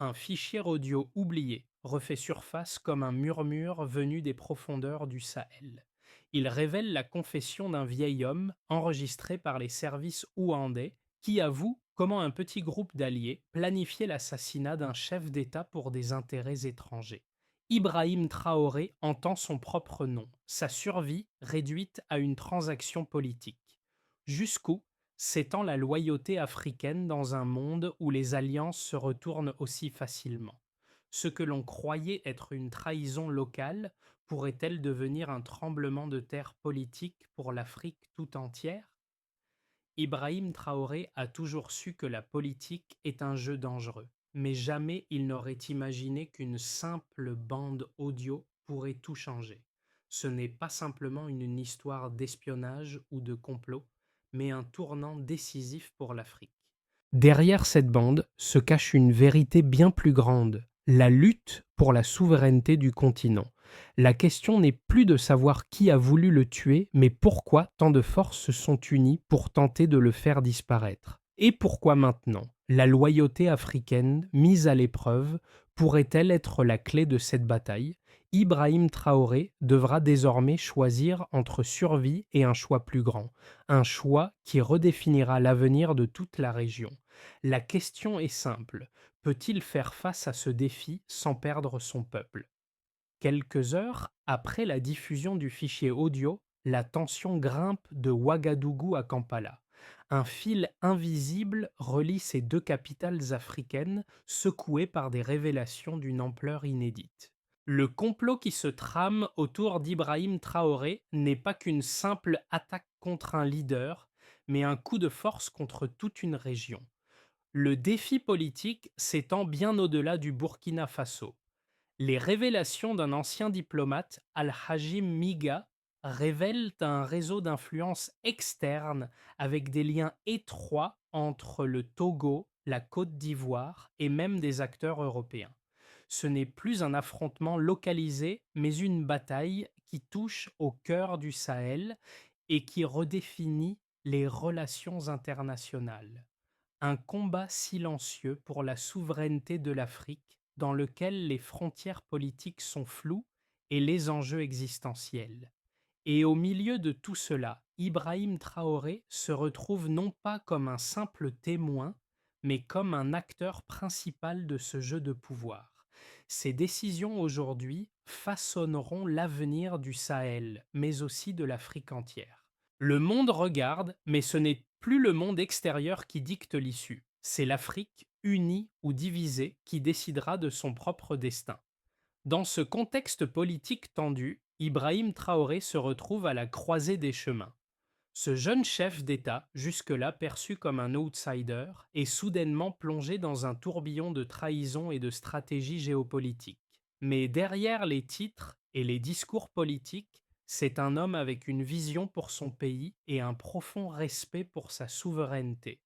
Un fichier audio oublié refait surface comme un murmure venu des profondeurs du Sahel. Il révèle la confession d'un vieil homme enregistré par les services ouandais qui avoue comment un petit groupe d'alliés planifiait l'assassinat d'un chef d'État pour des intérêts étrangers. Ibrahim Traoré entend son propre nom, sa survie réduite à une transaction politique. Jusqu'où s'étend la loyauté africaine dans un monde où les alliances se retournent aussi facilement? Ce que l'on croyait être une trahison locale pourrait-elle devenir un tremblement de terre politique pour l'Afrique tout entière? Ibrahim Traoré a toujours su que la politique est un jeu dangereux, mais jamais il n'aurait imaginé qu'une simple bande audio pourrait tout changer. Ce n'est pas simplement une histoire d'espionnage ou de complot, mais un tournant décisif pour l'Afrique. Derrière cette bande se cache une vérité bien plus grande, la lutte pour la souveraineté du continent. La question n'est plus de savoir qui a voulu le tuer, mais pourquoi tant de forces se sont unies pour tenter de le faire disparaître. Et pourquoi maintenant la loyauté africaine, mise à l'épreuve, pourrait-elle être la clé de cette bataille? Ibrahim Traoré devra désormais choisir entre survie et un choix plus grand, un choix qui redéfinira l'avenir de toute la région. La question est simple: peut-il faire face à ce défi sans perdre son peuple? Quelques heures après la diffusion du fichier audio, la tension grimpe de Ouagadougou à Kampala. Un fil invisible relie ces deux capitales africaines, secouées par des révélations d'une ampleur inédite. Le complot qui se trame autour d'Ibrahim Traoré n'est pas qu'une simple attaque contre un leader, mais un coup de force contre toute une région. Le défi politique s'étend bien au-delà du Burkina Faso. Les révélations d'un ancien diplomate, Al-Hajim Miga, révèlent un réseau d'influence externe avec des liens étroits entre le Togo, la Côte d'Ivoire et même des acteurs européens. Ce n'est plus un affrontement localisé, mais une bataille qui touche au cœur du Sahel et qui redéfinit les relations internationales. Un combat silencieux pour la souveraineté de l'Afrique, dans lequel les frontières politiques sont floues et les enjeux existentiels. Et au milieu de tout cela, Ibrahim Traoré se retrouve non pas comme un simple témoin, mais comme un acteur principal de ce jeu de pouvoir. Ses décisions aujourd'hui façonneront l'avenir du Sahel, mais aussi de l'Afrique entière. Le monde regarde, mais ce n'est plus le monde extérieur qui dicte l'issue. C'est l'Afrique, unie ou divisée, qui décidera de son propre destin. Dans ce contexte politique tendu, Ibrahim Traoré se retrouve à la croisée des chemins. Ce jeune chef d'État, jusque-là perçu comme un outsider, est soudainement plongé dans un tourbillon de trahison et de stratégie géopolitique. Mais derrière les titres et les discours politiques, c'est un homme avec une vision pour son pays et un profond respect pour sa souveraineté.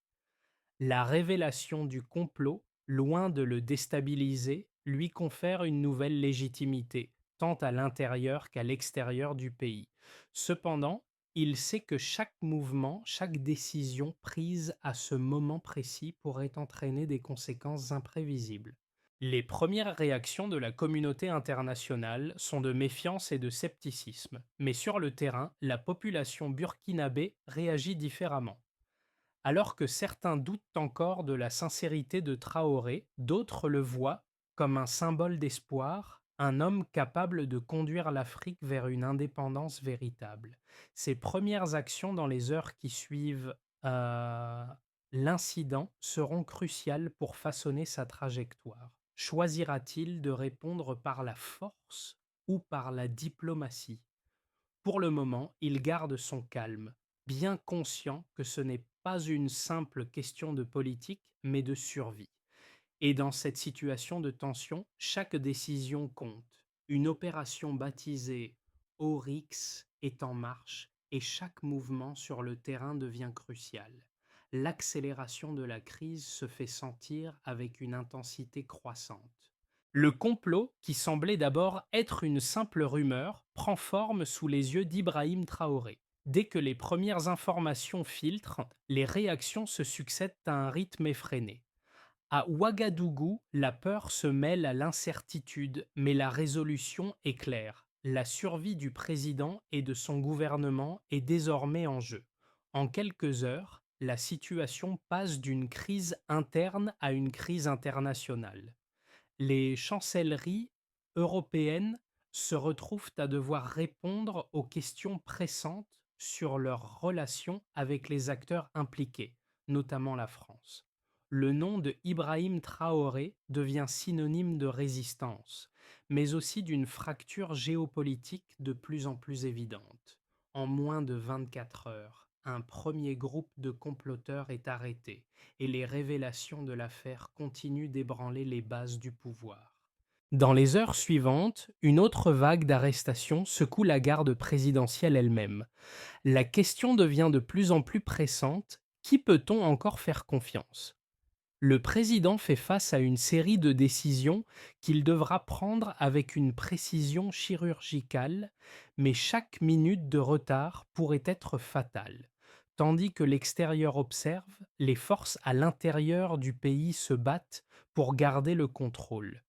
La révélation du complot, loin de le déstabiliser, lui confère une nouvelle légitimité, tant à l'intérieur qu'à l'extérieur du pays. Cependant, il sait que chaque mouvement, chaque décision prise à ce moment précis pourrait entraîner des conséquences imprévisibles. Les premières réactions de la communauté internationale sont de méfiance et de scepticisme, mais sur le terrain, la population burkinabé réagit différemment. Alors que certains doutent encore de la sincérité de Traoré, d'autres le voient comme un symbole d'espoir, un homme capable de conduire l'Afrique vers une indépendance véritable. Ses premières actions dans les heures qui suivent euh, l'incident seront cruciales pour façonner sa trajectoire. Choisira-t-il de répondre par la force ou par la diplomatie? Pour le moment, il garde son calme, bien conscient que ce n'est pas une simple question de politique, mais de survie. Et dans cette situation de tension, chaque décision compte. Une opération baptisée Oryx est en marche et chaque mouvement sur le terrain devient crucial. L'accélération de la crise se fait sentir avec une intensité croissante. Le complot, qui semblait d'abord être une simple rumeur, prend forme sous les yeux d'Ibrahim Traoré. Dès que les premières informations filtrent, les réactions se succèdent à un rythme effréné. À Ouagadougou, la peur se mêle à l'incertitude, mais la résolution est claire. La survie du président et de son gouvernement est désormais en jeu. En quelques heures, la situation passe d'une crise interne à une crise internationale. Les chancelleries européennes se retrouvent à devoir répondre aux questions pressantes sur leurs relations avec les acteurs impliqués, notamment la France. Le nom de Ibrahim Traoré devient synonyme de résistance, mais aussi d'une fracture géopolitique de plus en plus évidente. En moins de 24 heures, un premier groupe de comploteurs est arrêté et les révélations de l'affaire continuent d'ébranler les bases du pouvoir. Dans les heures suivantes, une autre vague d'arrestations secoue la garde présidentielle elle-même. La question devient de plus en plus pressante: qui peut-on encore faire confiance? Le président fait face à une série de décisions qu'il devra prendre avec une précision chirurgicale, mais chaque minute de retard pourrait être fatale. Tandis que l'extérieur observe, les forces à l'intérieur du pays se battent pour garder le contrôle.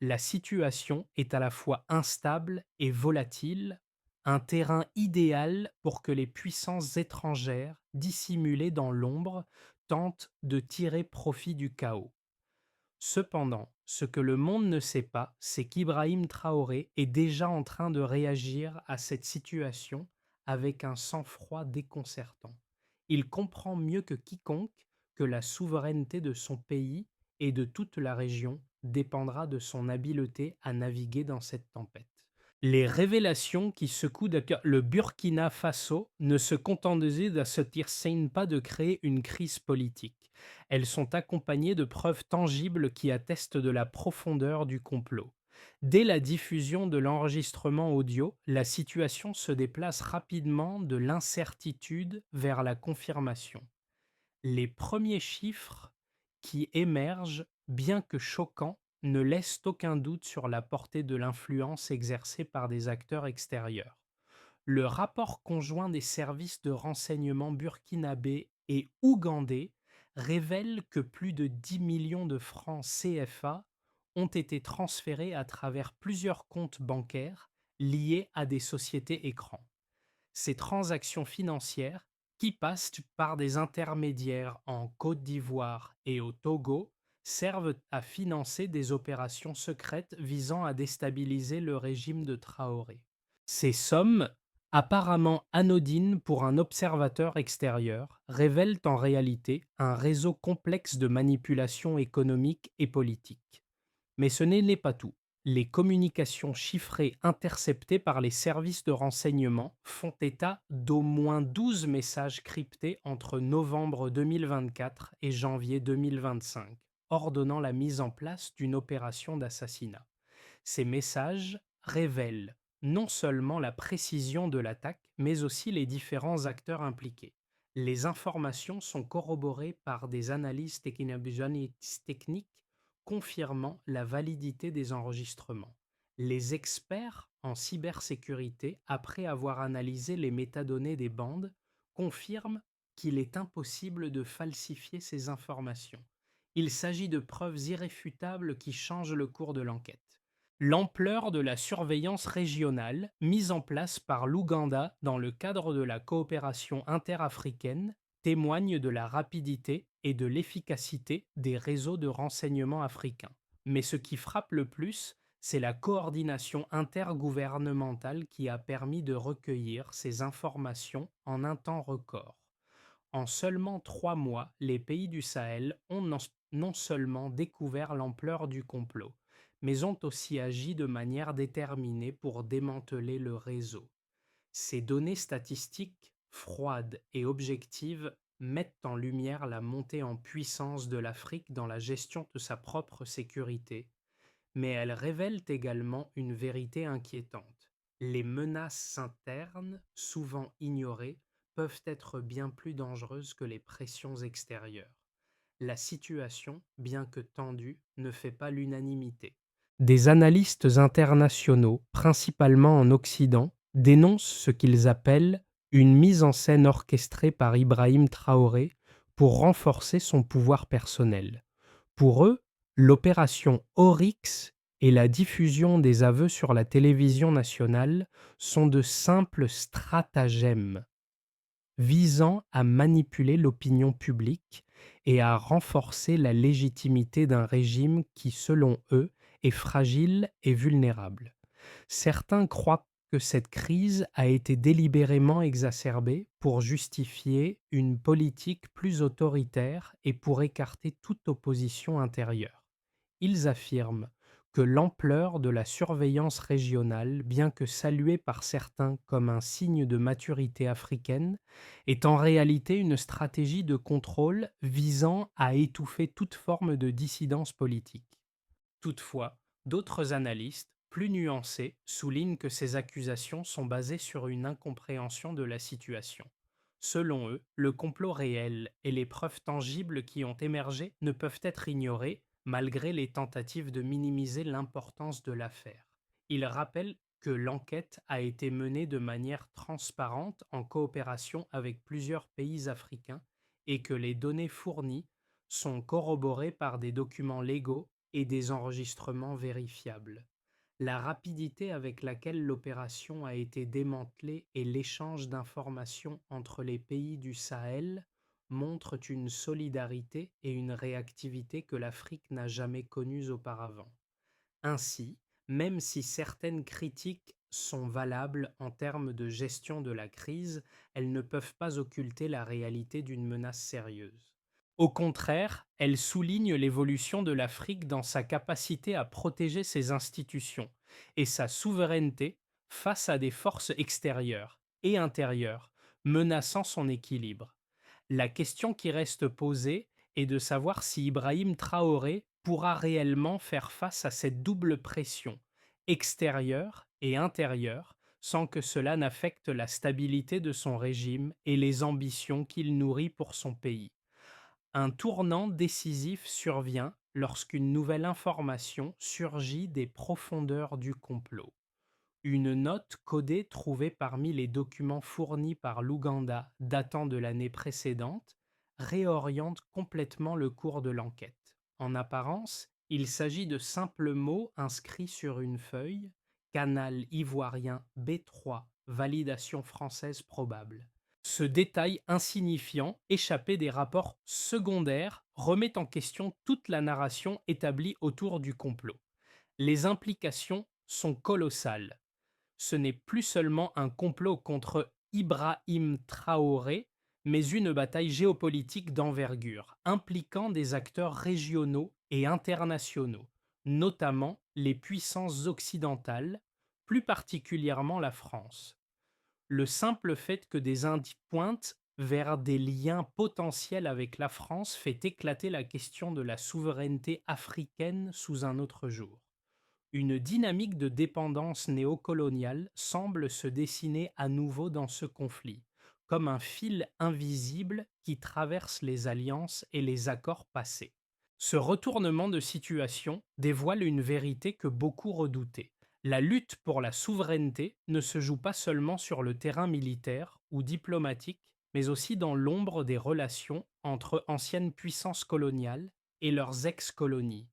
La situation est à la fois instable et volatile, un terrain idéal pour que les puissances étrangères, dissimulées dans l'ombre, tente de tirer profit du chaos. Cependant, ce que le monde ne sait pas, c'est qu'Ibrahim Traoré est déjà en train de réagir à cette situation avec un sang-froid déconcertant. Il comprend mieux que quiconque que la souveraineté de son pays et de toute la région dépendra de son habileté à naviguer dans cette tempête. Les révélations qui secouent le Burkina Faso ne se contentent pas de créer une crise politique. Elles sont accompagnées de preuves tangibles qui attestent de la profondeur du complot. Dès la diffusion de l'enregistrement audio, la situation se déplace rapidement de l'incertitude vers la confirmation. Les premiers chiffres qui émergent, bien que choquants, ne laissent aucun doute sur la portée de l'influence exercée par des acteurs extérieurs. Le rapport conjoint des services de renseignement burkinabé et ougandais révèle que plus de 10 millions de francs CFA ont été transférés à travers plusieurs comptes bancaires liés à des sociétés écrans. Ces transactions financières, qui passent par des intermédiaires en Côte d'Ivoire et au Togo, servent à financer des opérations secrètes visant à déstabiliser le régime de Traoré. Ces sommes, apparemment anodines pour un observateur extérieur, révèlent en réalité un réseau complexe de manipulation économique et politique. Mais ce n'est pas tout. Les communications chiffrées interceptées par les services de renseignement font état d'au moins 12 messages cryptés entre novembre 2024 et janvier 2025, ordonnant la mise en place d'une opération d'assassinat. Ces messages révèlent non seulement la précision de l'attaque, mais aussi les différents acteurs impliqués. Les informations sont corroborées par des analyses techniques confirmant la validité des enregistrements. Les experts en cybersécurité, après avoir analysé les métadonnées des bandes, confirment qu'il est impossible de falsifier ces informations. Il s'agit de preuves irréfutables qui changent le cours de l'enquête. L'ampleur de la surveillance régionale mise en place par l'Ouganda dans le cadre de la coopération interafricaine témoigne de la rapidité et de l'efficacité des réseaux de renseignement africains. Mais ce qui frappe le plus, c'est la coordination intergouvernementale qui a permis de recueillir ces informations en un temps record. En seulement 3 mois, les pays du Sahel ont non seulement découvert l'ampleur du complot, mais ont aussi agi de manière déterminée pour démanteler le réseau. Ces données statistiques, froides et objectives, mettent en lumière la montée en puissance de l'Afrique dans la gestion de sa propre sécurité, mais elles révèlent également une vérité inquiétante. Les menaces internes, souvent ignorées, peuvent être bien plus dangereuses que les pressions extérieures. La situation, bien que tendue, ne fait pas l'unanimité. Des analystes internationaux, principalement en Occident, dénoncent ce qu'ils appellent une mise en scène orchestrée par Ibrahim Traoré pour renforcer son pouvoir personnel. Pour eux, l'opération Oryx et la diffusion des aveux sur la télévision nationale sont de simples stratagèmes visant à manipuler l'opinion publique et à renforcer la légitimité d'un régime qui, selon eux, est fragile et vulnérable. Certains croient que cette crise a été délibérément exacerbée pour justifier une politique plus autoritaire et pour écarter toute opposition intérieure. Ils affirment que l'ampleur de la surveillance régionale, bien que saluée par certains comme un signe de maturité africaine, est en réalité une stratégie de contrôle visant à étouffer toute forme de dissidence politique. Toutefois, d'autres analystes, plus nuancés, soulignent que ces accusations sont basées sur une incompréhension de la situation. Selon eux, le complot réel et les preuves tangibles qui ont émergé ne peuvent être ignorées malgré les tentatives de minimiser l'importance de l'affaire. Ils rappellent que l'enquête a été menée de manière transparente en coopération avec plusieurs pays africains et que les données fournies sont corroborées par des documents légaux et des enregistrements vérifiables. La rapidité avec laquelle l'opération a été démantelée et l'échange d'informations entre les pays du Sahel montrent une solidarité et une réactivité que l'Afrique n'a jamais connues auparavant. Ainsi, même si certaines critiques sont valables en termes de gestion de la crise, elles ne peuvent pas occulter la réalité d'une menace sérieuse. Au contraire, elles soulignent l'évolution de l'Afrique dans sa capacité à protéger ses institutions et sa souveraineté face à des forces extérieures et intérieures menaçant son équilibre. La question qui reste posée est de savoir si Ibrahim Traoré pourra réellement faire face à cette double pression, extérieure et intérieure, sans que cela n'affecte la stabilité de son régime et les ambitions qu'il nourrit pour son pays. Un tournant décisif survient lorsqu'une nouvelle information surgit des profondeurs du complot. Une note codée trouvée parmi les documents fournis par l'Ouganda datant de l'année précédente réoriente complètement le cours de l'enquête. En apparence, il s'agit de simples mots inscrits sur une feuille: canal ivoirien B3, validation française probable. Ce détail insignifiant, échappé des rapports secondaires, remet en question toute la narration établie autour du complot. Les implications sont colossales. Ce n'est plus seulement un complot contre Ibrahim Traoré, mais une bataille géopolitique d'envergure, impliquant des acteurs régionaux et internationaux, notamment les puissances occidentales, plus particulièrement la France. Le simple fait que des indices pointent vers des liens potentiels avec la France fait éclater la question de la souveraineté africaine sous un autre jour. Une dynamique de dépendance néocoloniale semble se dessiner à nouveau dans ce conflit, comme un fil invisible qui traverse les alliances et les accords passés. Ce retournement de situation dévoile une vérité que beaucoup redoutaient. La lutte pour la souveraineté ne se joue pas seulement sur le terrain militaire ou diplomatique, mais aussi dans l'ombre des relations entre anciennes puissances coloniales et leurs ex-colonies.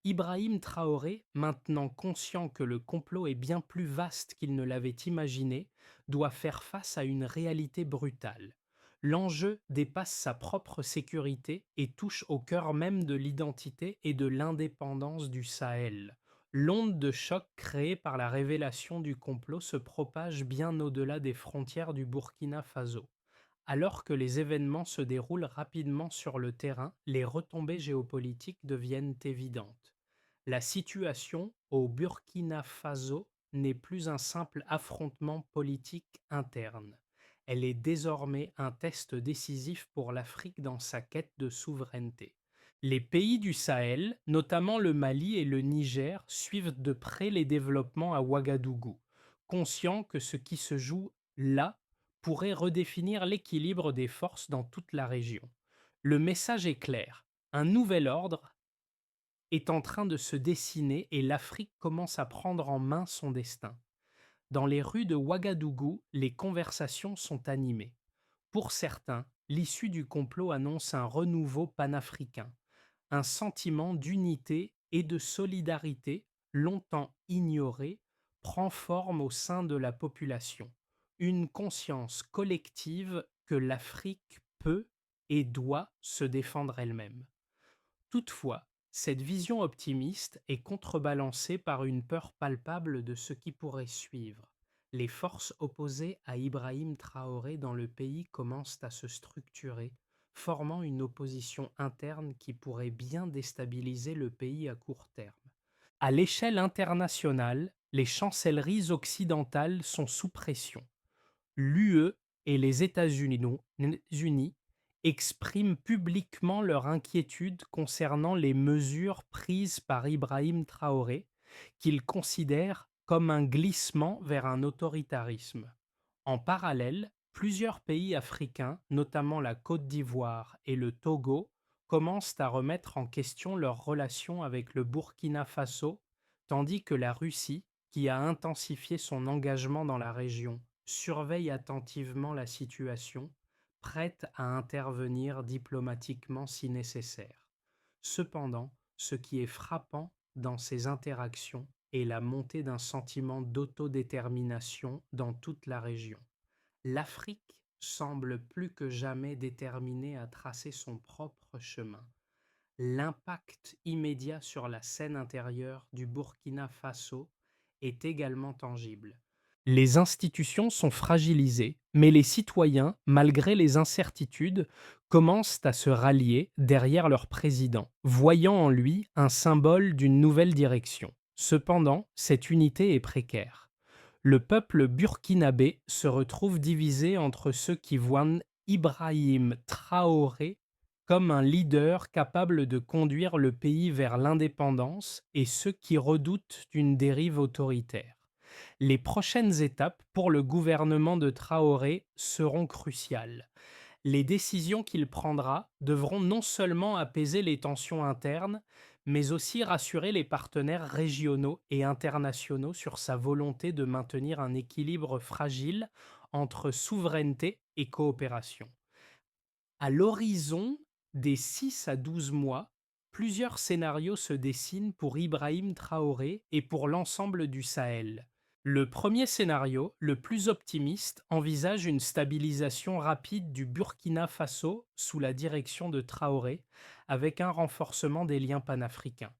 Ibrahim Traoré, maintenant conscient que le complot est bien plus vaste qu'il ne l'avait imaginé, doit faire face à une réalité brutale. L'enjeu dépasse sa propre sécurité et touche au cœur même de l'identité et de l'indépendance du Sahel. L'onde de choc créée par la révélation du complot se propage bien au-delà des frontières du Burkina Faso. Alors que les événements se déroulent rapidement sur le terrain, les retombées géopolitiques deviennent évidentes. La situation au Burkina Faso n'est plus un simple affrontement politique interne. Elle est désormais un test décisif pour l'Afrique dans sa quête de souveraineté. Les pays du Sahel, notamment le Mali et le Niger, suivent de près les développements à Ouagadougou, conscients que ce qui se joue là pourrait redéfinir l'équilibre des forces dans toute la région. Le message est clair: un nouvel ordre est en train de se dessiner et l'Afrique commence à prendre en main son destin. Dans les rues de Ouagadougou, les conversations sont animées. Pour certains, l'issue du complot annonce un renouveau panafricain, un sentiment d'unité et de solidarité, longtemps ignoré, prend forme au sein de la population. Une conscience collective que l'Afrique peut et doit se défendre elle-même. Toutefois, cette vision optimiste est contrebalancée par une peur palpable de ce qui pourrait suivre. Les forces opposées à Ibrahim Traoré dans le pays commencent à se structurer, formant une opposition interne qui pourrait bien déstabiliser le pays à court terme. À l'échelle internationale, les chancelleries occidentales sont sous pression. L'UE et les États-Unis expriment publiquement leur inquiétude concernant les mesures prises par Ibrahim Traoré, qu'ils considèrent comme un glissement vers un autoritarisme. En parallèle, plusieurs pays africains, notamment la Côte d'Ivoire et le Togo, commencent à remettre en question leurs relations avec le Burkina Faso, tandis que la Russie, qui a intensifié son engagement dans la région, surveille attentivement la situation, prête à intervenir diplomatiquement si nécessaire. Cependant, ce qui est frappant dans ces interactions est la montée d'un sentiment d'autodétermination dans toute la région. L'Afrique semble plus que jamais déterminée à tracer son propre chemin. L'impact immédiat sur la scène intérieure du Burkina Faso est également tangible. Les institutions sont fragilisées, mais les citoyens, malgré les incertitudes, commencent à se rallier derrière leur président, voyant en lui un symbole d'une nouvelle direction. Cependant, cette unité est précaire. Le peuple burkinabé se retrouve divisé entre ceux qui voient Ibrahim Traoré comme un leader capable de conduire le pays vers l'indépendance et ceux qui redoutent une dérive autoritaire. Les prochaines étapes pour le gouvernement de Traoré seront cruciales. Les décisions qu'il prendra devront non seulement apaiser les tensions internes, mais aussi rassurer les partenaires régionaux et internationaux sur sa volonté de maintenir un équilibre fragile entre souveraineté et coopération. À l'horizon des 6 à 12 mois, plusieurs scénarios se dessinent pour Ibrahim Traoré et pour l'ensemble du Sahel. Le premier scénario, le plus optimiste, envisage une stabilisation rapide du Burkina Faso sous la direction de Traoré, avec un renforcement des liens panafricains.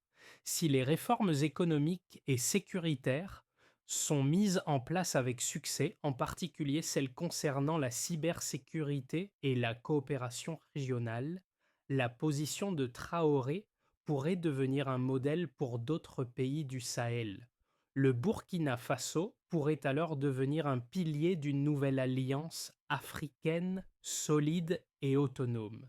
Si les réformes économiques et sécuritaires sont mises en place avec succès, en particulier celles concernant la cybersécurité et la coopération régionale, la position de Traoré pourrait devenir un modèle pour d'autres pays du Sahel. Le Burkina Faso pourrait alors devenir un pilier d'une nouvelle alliance africaine solide et autonome.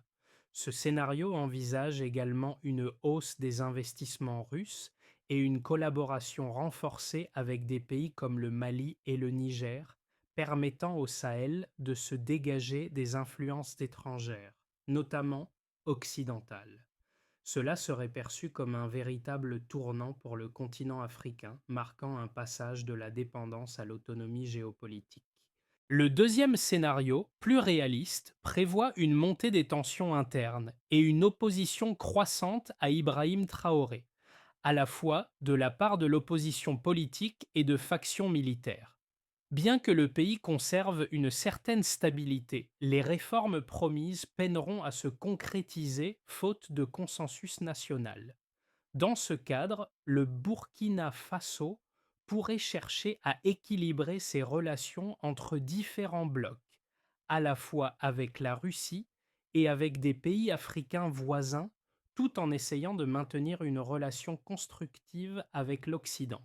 Ce scénario envisage également une hausse des investissements russes et une collaboration renforcée avec des pays comme le Mali et le Niger, permettant au Sahel de se dégager des influences étrangères, notamment occidentales. Cela serait perçu comme un véritable tournant pour le continent africain, marquant un passage de la dépendance à l'autonomie géopolitique. Le deuxième scénario, plus réaliste, prévoit une montée des tensions internes et une opposition croissante à Ibrahim Traoré, à la fois de la part de l'opposition politique et de factions militaires. Bien que le pays conserve une certaine stabilité, les réformes promises peineront à se concrétiser faute de consensus national. Dans ce cadre, le Burkina Faso pourrait chercher à équilibrer ses relations entre différents blocs, à la fois avec la Russie et avec des pays africains voisins, tout en essayant de maintenir une relation constructive avec l'Occident.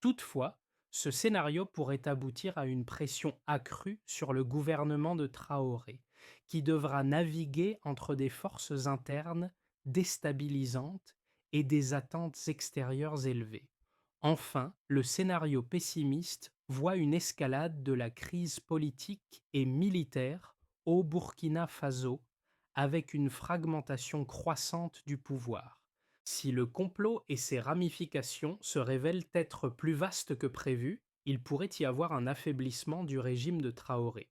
Toutefois, ce scénario pourrait aboutir à une pression accrue sur le gouvernement de Traoré, qui devra naviguer entre des forces internes déstabilisantes et des attentes extérieures élevées. Enfin, le scénario pessimiste voit une escalade de la crise politique et militaire au Burkina Faso, avec une fragmentation croissante du pouvoir. Si le complot et ses ramifications se révèlent être plus vastes que prévu, il pourrait y avoir un affaiblissement du régime de Traoré.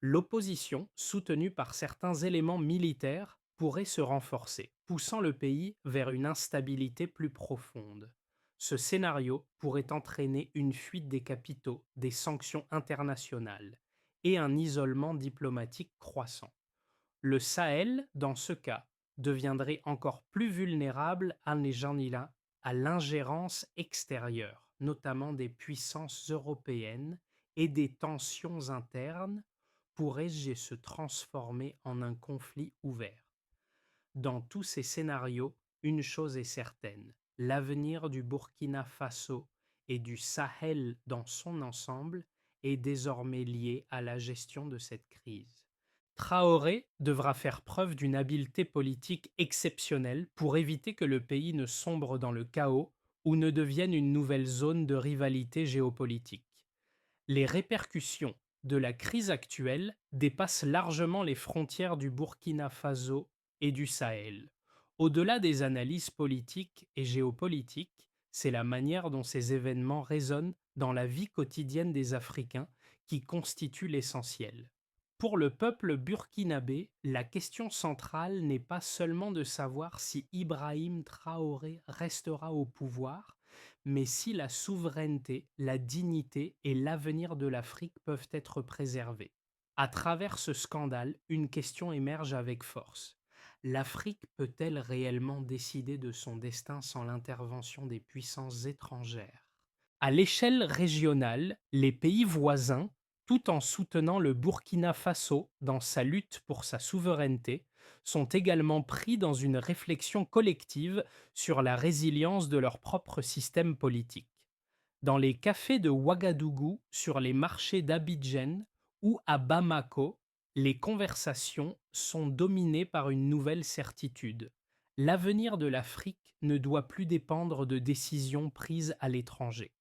L'opposition, soutenue par certains éléments militaires, pourrait se renforcer, poussant le pays vers une instabilité plus profonde. Ce scénario pourrait entraîner une fuite des capitaux, des sanctions internationales et un isolement diplomatique croissant. Le Sahel, dans ce cas, deviendrait encore plus vulnérable à l'ingérence extérieure, notamment des puissances européennes, et des tensions internes pourraient se transformer en un conflit ouvert. Dans tous ces scénarios, une chose est certaine, l'avenir du Burkina Faso et du Sahel dans son ensemble est désormais lié à la gestion de cette crise. Traoré devra faire preuve d'une habileté politique exceptionnelle pour éviter que le pays ne sombre dans le chaos ou ne devienne une nouvelle zone de rivalité géopolitique. Les répercussions de la crise actuelle dépassent largement les frontières du Burkina Faso et du Sahel. Au-delà des analyses politiques et géopolitiques, c'est la manière dont ces événements résonnent dans la vie quotidienne des Africains qui constitue l'essentiel. Pour le peuple burkinabé, la question centrale n'est pas seulement de savoir si Ibrahim Traoré restera au pouvoir, mais si la souveraineté, la dignité et l'avenir de l'Afrique peuvent être préservés. À travers ce scandale, une question émerge avec force. L'Afrique peut-elle réellement décider de son destin sans l'intervention des puissances étrangères? À l'échelle régionale, les pays voisins, tout en soutenant le Burkina Faso dans sa lutte pour sa souveraineté, sont également pris dans une réflexion collective sur la résilience de leur propre système politique. Dans les cafés de Ouagadougou, sur les marchés d'Abidjan ou à Bamako, les conversations sont dominées par une nouvelle certitude. L'avenir de l'Afrique ne doit plus dépendre de décisions prises à l'étranger.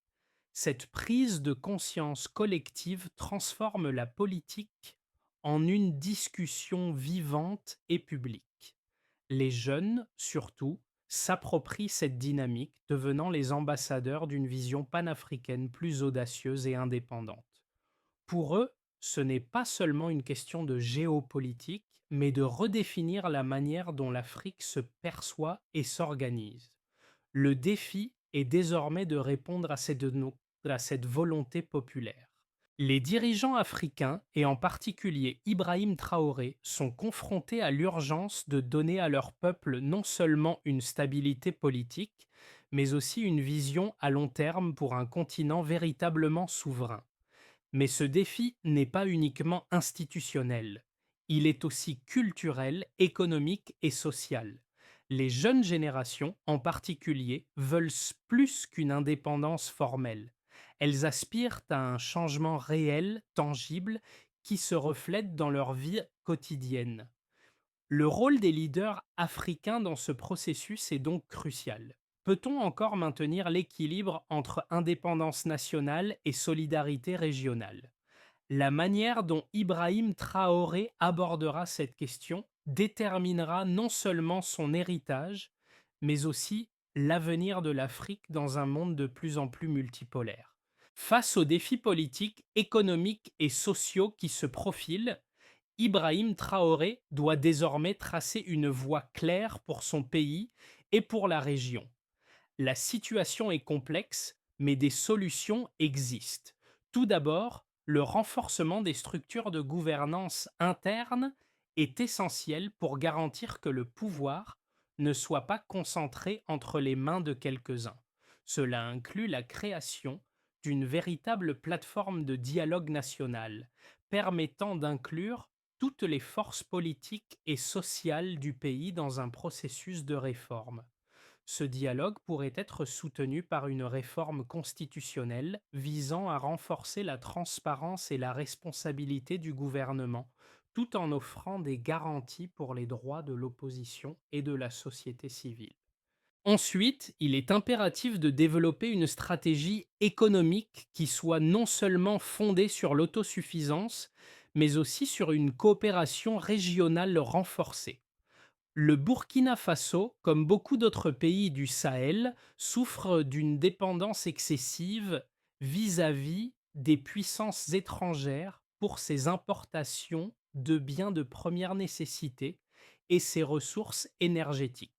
Cette prise de conscience collective transforme la politique en une discussion vivante et publique. Les jeunes, surtout, s'approprient cette dynamique, devenant les ambassadeurs d'une vision panafricaine plus audacieuse et indépendante. Pour eux, ce n'est pas seulement une question de géopolitique, mais de redéfinir la manière dont l'Afrique se perçoit et s'organise. Le défi est désormais de répondre à cette volonté populaire. Les dirigeants africains, et en particulier Ibrahim Traoré, sont confrontés à l'urgence de donner à leur peuple non seulement une stabilité politique, mais aussi une vision à long terme pour un continent véritablement souverain. Mais ce défi n'est pas uniquement institutionnel, il est aussi culturel, économique et social. Les jeunes générations, en particulier, veulent plus qu'une indépendance formelle. Elles aspirent à un changement réel, tangible, qui se reflète dans leur vie quotidienne. Le rôle des leaders africains dans ce processus est donc crucial. Peut-on encore maintenir l'équilibre entre indépendance nationale et solidarité régionale? La manière dont Ibrahim Traoré abordera cette question déterminera non seulement son héritage, mais aussi l'avenir de l'Afrique dans un monde de plus en plus multipolaire. Face aux défis politiques, économiques et sociaux qui se profilent, Ibrahim Traoré doit désormais tracer une voie claire pour son pays et pour la région. La situation est complexe, mais des solutions existent. Tout d'abord, le renforcement des structures de gouvernance interne est essentiel pour garantir que le pouvoir ne soit pas concentré entre les mains de quelques-uns. Cela inclut la création d'une véritable plateforme de dialogue national, permettant d'inclure toutes les forces politiques et sociales du pays dans un processus de réforme. Ce dialogue pourrait être soutenu par une réforme constitutionnelle visant à renforcer la transparence et la responsabilité du gouvernement, tout en offrant des garanties pour les droits de l'opposition et de la société civile. Ensuite, il est impératif de développer une stratégie économique qui soit non seulement fondée sur l'autosuffisance, mais aussi sur une coopération régionale renforcée. Le Burkina Faso, comme beaucoup d'autres pays du Sahel, souffre d'une dépendance excessive vis-à-vis des puissances étrangères pour ses importations de biens de première nécessité et ses ressources énergétiques.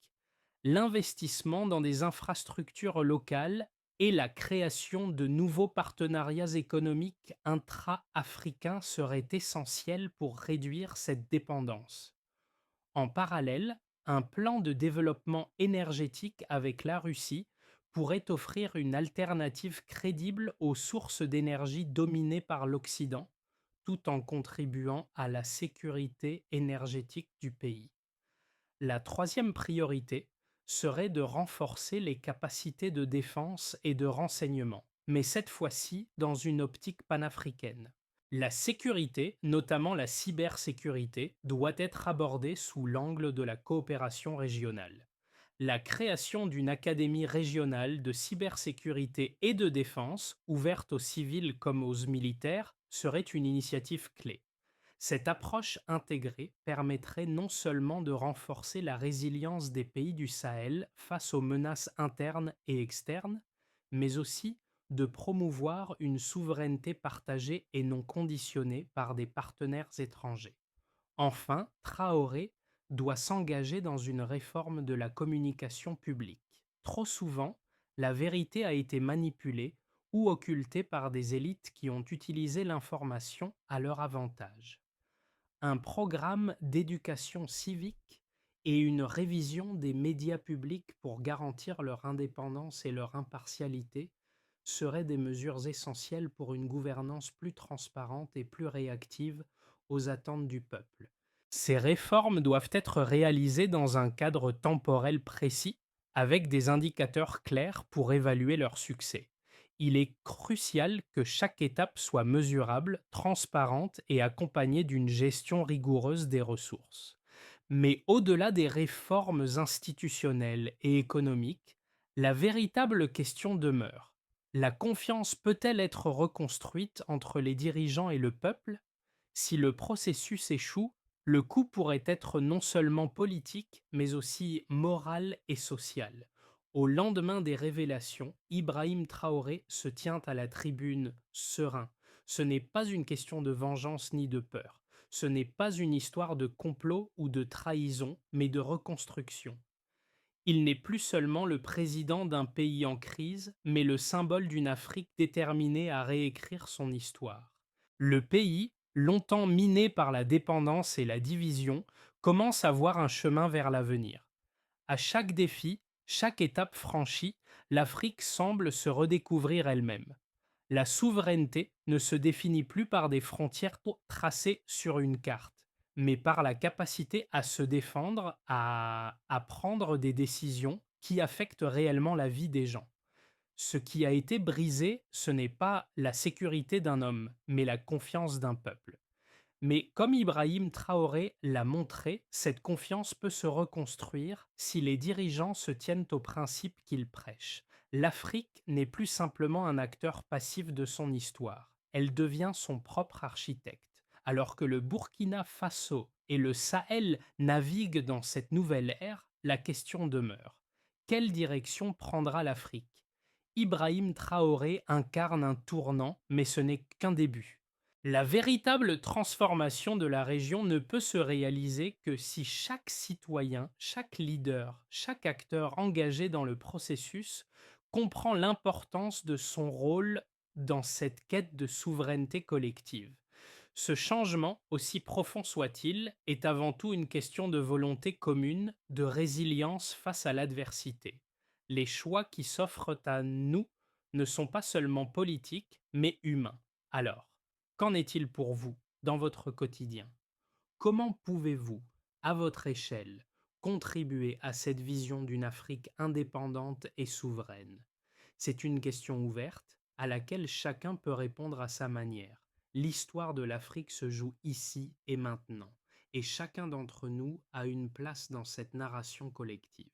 L'investissement dans des infrastructures locales et la création de nouveaux partenariats économiques intra-africains seraient essentiels pour réduire cette dépendance. En parallèle, un plan de développement énergétique avec la Russie pourrait offrir une alternative crédible aux sources d'énergie dominées par l'Occident, tout en contribuant à la sécurité énergétique du pays. La troisième priorité serait de renforcer les capacités de défense et de renseignement, mais cette fois-ci dans une optique panafricaine. La sécurité, notamment la cybersécurité, doit être abordée sous l'angle de la coopération régionale. La création d'une académie régionale de cybersécurité et de défense, ouverte aux civils comme aux militaires, serait une initiative clé. Cette approche intégrée permettrait non seulement de renforcer la résilience des pays du Sahel face aux menaces internes et externes, mais aussi de promouvoir une souveraineté partagée et non conditionnée par des partenaires étrangers. Enfin, Traoré doit s'engager dans une réforme de la communication publique. Trop souvent, la vérité a été manipulée ou occultée par des élites qui ont utilisé l'information à leur avantage. Un programme d'éducation civique et une révision des médias publics pour garantir leur indépendance et leur impartialité seraient des mesures essentielles pour une gouvernance plus transparente et plus réactive aux attentes du peuple. Ces réformes doivent être réalisées dans un cadre temporel précis, avec des indicateurs clairs pour évaluer leur succès. Il est crucial que chaque étape soit mesurable, transparente et accompagnée d'une gestion rigoureuse des ressources. Mais au-delà des réformes institutionnelles et économiques, la véritable question demeure. La confiance peut-elle être reconstruite entre les dirigeants et le peuple? Si le processus échoue, le coût pourrait être non seulement politique, mais aussi moral et social. Au lendemain des révélations, Ibrahim Traoré se tient à la tribune serein. Ce n'est pas une question de vengeance ni de peur. Ce n'est pas une histoire de complot ou de trahison, mais de reconstruction. Il n'est plus seulement le président d'un pays en crise, mais le symbole d'une Afrique déterminée à réécrire son histoire. Le pays, longtemps miné par la dépendance et la division, commence à voir un chemin vers l'avenir. À chaque défi, chaque étape franchie, l'Afrique semble se redécouvrir elle-même. La souveraineté ne se définit plus par des frontières tracées sur une carte, mais par la capacité à se défendre, à prendre des décisions qui affectent réellement la vie des gens. Ce qui a été brisé, ce n'est pas la sécurité d'un homme, mais la confiance d'un peuple. Mais comme Ibrahim Traoré l'a montré, cette confiance peut se reconstruire si les dirigeants se tiennent aux principes qu'ils prêchent. L'Afrique n'est plus simplement un acteur passif de son histoire, elle devient son propre architecte. Alors que le Burkina Faso et le Sahel naviguent dans cette nouvelle ère, la question demeure. Quelle direction prendra l'Afrique? Ibrahim Traoré incarne un tournant, mais ce n'est qu'un début. La véritable transformation de la région ne peut se réaliser que si chaque citoyen, chaque leader, chaque acteur engagé dans le processus comprend l'importance de son rôle dans cette quête de souveraineté collective. Ce changement, aussi profond soit-il, est avant tout une question de volonté commune, de résilience face à l'adversité. Les choix qui s'offrent à nous ne sont pas seulement politiques, mais humains. Alors, qu'en est-il pour vous dans votre quotidien? Comment pouvez-vous, à votre échelle, contribuer à cette vision d'une Afrique indépendante et souveraine? C'est une question ouverte à laquelle chacun peut répondre à sa manière. L'histoire de l'Afrique se joue ici et maintenant, et chacun d'entre nous a une place dans cette narration collective.